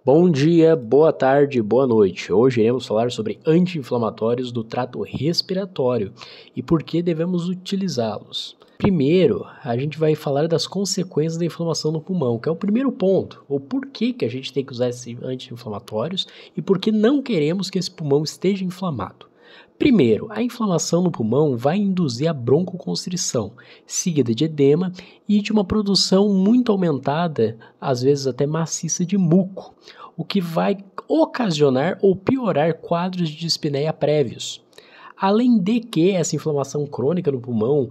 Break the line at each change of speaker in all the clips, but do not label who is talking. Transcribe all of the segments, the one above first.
Bom dia, boa tarde, boa noite. Hoje iremos falar sobre anti-inflamatórios do trato respiratório e por que devemos utilizá-los. Primeiro, a gente vai falar das consequências da inflamação no pulmão, que é o primeiro ponto, ou por que a gente tem que usar esses anti-inflamatórios e por que não queremos que esse pulmão esteja inflamado. Primeiro, a inflamação no pulmão vai induzir a broncoconstrição, seguida de edema e de uma produção muito aumentada, às vezes até maciça de muco, o que vai ocasionar ou piorar quadros de dispneia prévios. Além de que essa inflamação crônica no pulmão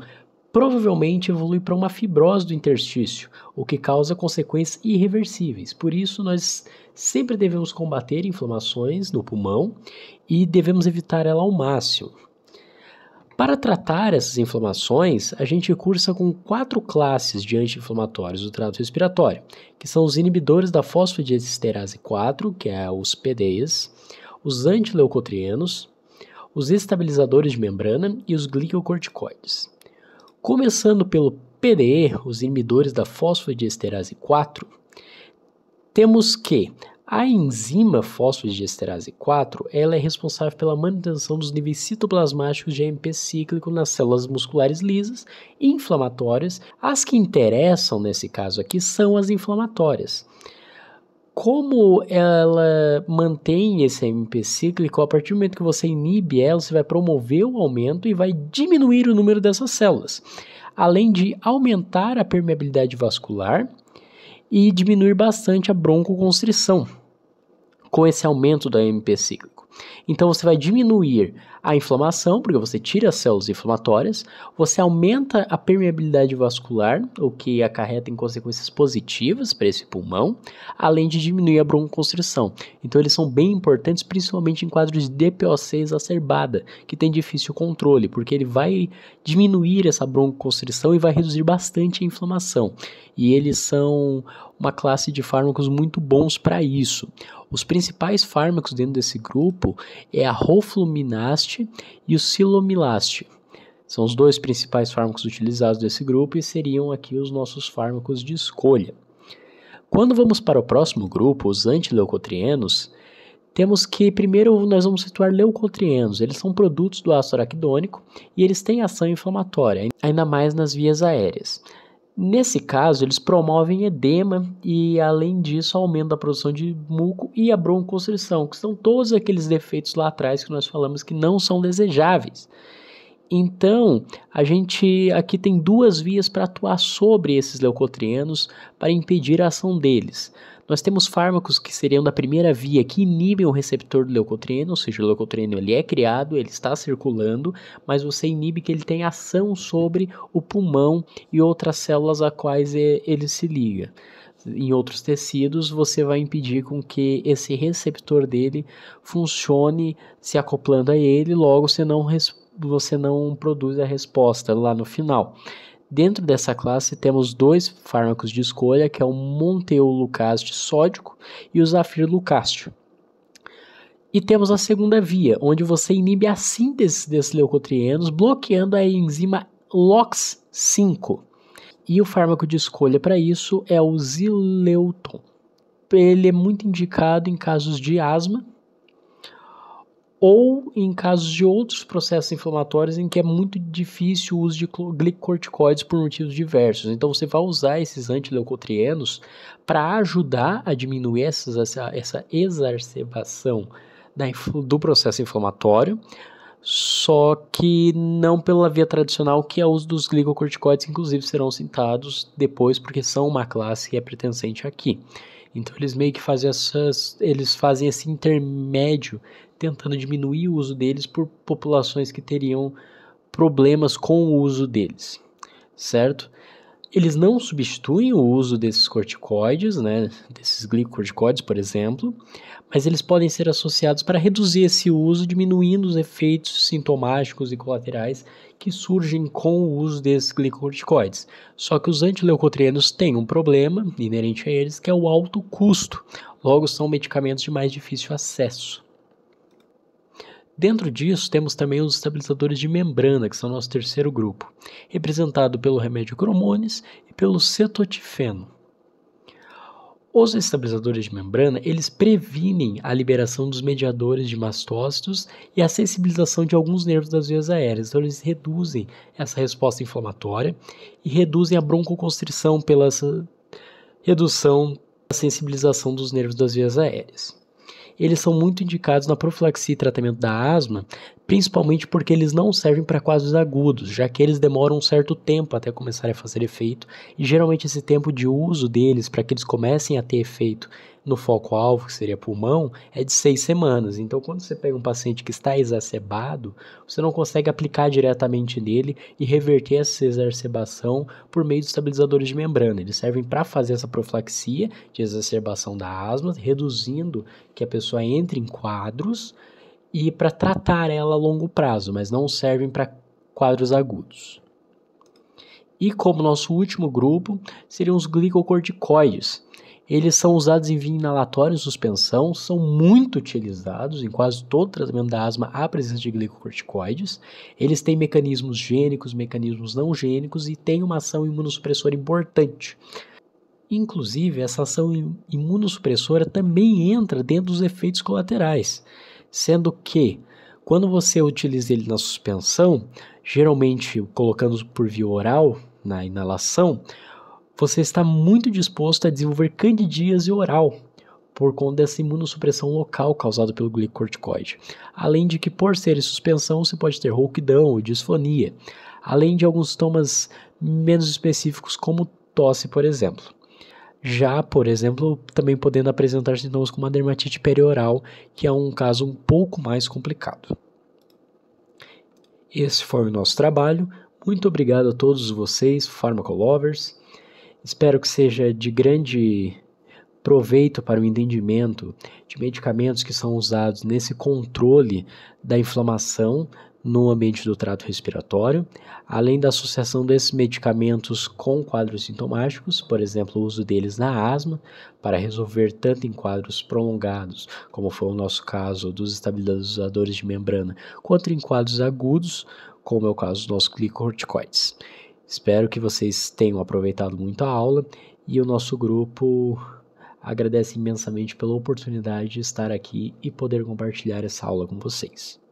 provavelmente evolui para uma fibrose do interstício, o que causa consequências irreversíveis. Por isso, nós sempre devemos combater inflamações no pulmão e devemos evitar ela ao máximo. Para tratar essas inflamações, a gente cursa com 4 classes de anti-inflamatórios do trato respiratório, que são os inibidores da fosfodiesterase 4, que é os PDEs, os antileucotrienos, os estabilizadores de membrana e os glicocorticoides. Começando pelo PDE, os inibidores da fosfodiesterase 4, temos que a enzima fosfodiesterase 4 ela é responsável pela manutenção dos níveis citoplasmáticos de AMP cíclico nas células musculares lisas e inflamatórias. As que interessam nesse caso aqui são as inflamatórias. Como ela mantém esse AMP cíclico, a partir do momento que você inibe ela, você vai promover o aumento e vai diminuir o número dessas células, além de aumentar a permeabilidade vascular e diminuir bastante a broncoconstrição com esse aumento do AMP cíclico. Então você vai diminuir a inflamação, porque você tira as células inflamatórias, você aumenta a permeabilidade vascular, o que acarreta em consequências positivas para esse pulmão, além de diminuir a broncoconstrição. Então eles são bem importantes, principalmente em quadros de DPOC exacerbada, que tem difícil controle, porque ele vai diminuir essa broncoconstrição e vai reduzir bastante a inflamação. E eles são uma classe de fármacos muito bons para isso. Os principais fármacos dentro desse grupo é a rofluminast e o cilomilast. São os 2 principais fármacos utilizados desse grupo e seriam aqui os nossos fármacos de escolha. Quando vamos para o próximo grupo, os antileucotrienos, temos que primeiro nós vamos situar leucotrienos. Eles são produtos do ácido araquidônico e eles têm ação inflamatória, ainda mais nas vias aéreas. Nesse caso, eles promovem edema e, além disso, aumentam a produção de muco e a broncoconstrição, que são todos aqueles defeitos lá atrás que nós falamos que não são desejáveis. Então, a gente aqui tem 2 vias para atuar sobre esses leucotrienos para impedir a ação deles. Nós temos fármacos que seriam da primeira via que inibem o receptor do leucotrieno, ou seja, o leucotrieno ele é criado, ele está circulando, mas você inibe que ele tem ação sobre o pulmão e outras células a quais ele se liga. Em outros tecidos, você vai impedir com que esse receptor dele funcione se acoplando a ele, logo você não produz a resposta lá no final. Dentro dessa classe temos 2 fármacos de escolha, que é o montelukast sódico e o zafirlukast. E temos a segunda via, onde você inibe a síntese desses leucotrienos, bloqueando a enzima LOX5. E o fármaco de escolha para isso é o Zileuton. Ele é muito indicado em casos de asma, ou em casos de outros processos inflamatórios em que é muito difícil o uso de glicocorticoides por motivos diversos. Então você vai usar esses antileucotrienos para ajudar a diminuir essa exacerbação do processo inflamatório, só que não pela via tradicional, que é o uso dos glicocorticoides, que inclusive serão citados depois, porque são uma classe que é pertencente aqui. Então eles meio que fazem esse intermédio, tentando diminuir o uso deles por populações que teriam problemas com o uso deles, certo? Eles não substituem o uso desses corticoides, né, desses glicocorticoides, por exemplo, mas eles podem ser associados para reduzir esse uso, diminuindo os efeitos sintomáticos e colaterais que surgem com o uso desses glicocorticoides. Só que os antileucotrienos têm um problema inerente a eles, que é o alto custo. Logo, são medicamentos de mais difícil acesso. Dentro disso, temos também os estabilizadores de membrana, que são o nosso terceiro grupo, representado pelo remédio Cromones e pelo cetotifeno. Os estabilizadores de membrana, eles previnem a liberação dos mediadores de mastócitos e a sensibilização de alguns nervos das vias aéreas. Então, eles reduzem essa resposta inflamatória e reduzem a broncoconstrição pela redução da sensibilização dos nervos das vias aéreas. Eles são muito indicados na profilaxia e tratamento da asma, principalmente porque eles não servem para quadros agudos, já que eles demoram um certo tempo até começarem a fazer efeito, e geralmente esse tempo de uso deles, para que eles comecem a ter efeito no foco-alvo, que seria pulmão, é de 6 semanas. Então, quando você pega um paciente que está exacerbado, você não consegue aplicar diretamente nele e reverter essa exacerbação por meio de estabilizadores de membrana. Eles servem para fazer essa profilaxia de exacerbação da asma, reduzindo que a pessoa entre em quadros, e para tratar ela a longo prazo, mas não servem para quadros agudos. E como nosso último grupo, seriam os glicocorticoides. Eles são usados em via inalatória em suspensão, são muito utilizados em quase todo tratamento da asma, há presença de glicocorticoides. Eles têm mecanismos gênicos, mecanismos não gênicos e têm uma ação imunossupressora importante. Inclusive, essa ação imunossupressora também entra dentro dos efeitos colaterais, sendo que, quando você utiliza ele na suspensão, geralmente colocando por via oral, na inalação, você está muito disposto a desenvolver candidíase oral, por conta dessa imunossupressão local causada pelo glicocorticoide. Além de que, por ser em suspensão, você pode ter rouquidão ou disfonia, além de alguns sintomas menos específicos, como tosse, por exemplo. Já, por exemplo, também podendo apresentar sintomas como a dermatite perioral, que é um caso um pouco mais complicado. Esse foi o nosso trabalho. Muito obrigado a todos vocês, pharmacolovers. Espero que seja de grande proveito para o entendimento de medicamentos que são usados nesse controle da inflamação no ambiente do trato respiratório, além da associação desses medicamentos com quadros sintomáticos, por exemplo, o uso deles na asma, para resolver tanto em quadros prolongados, como foi o nosso caso dos estabilizadores de membrana, quanto em quadros agudos, como é o caso dos nossos glicocorticoides. Espero que vocês tenham aproveitado muito a aula e o nosso grupo agradece imensamente pela oportunidade de estar aqui e poder compartilhar essa aula com vocês.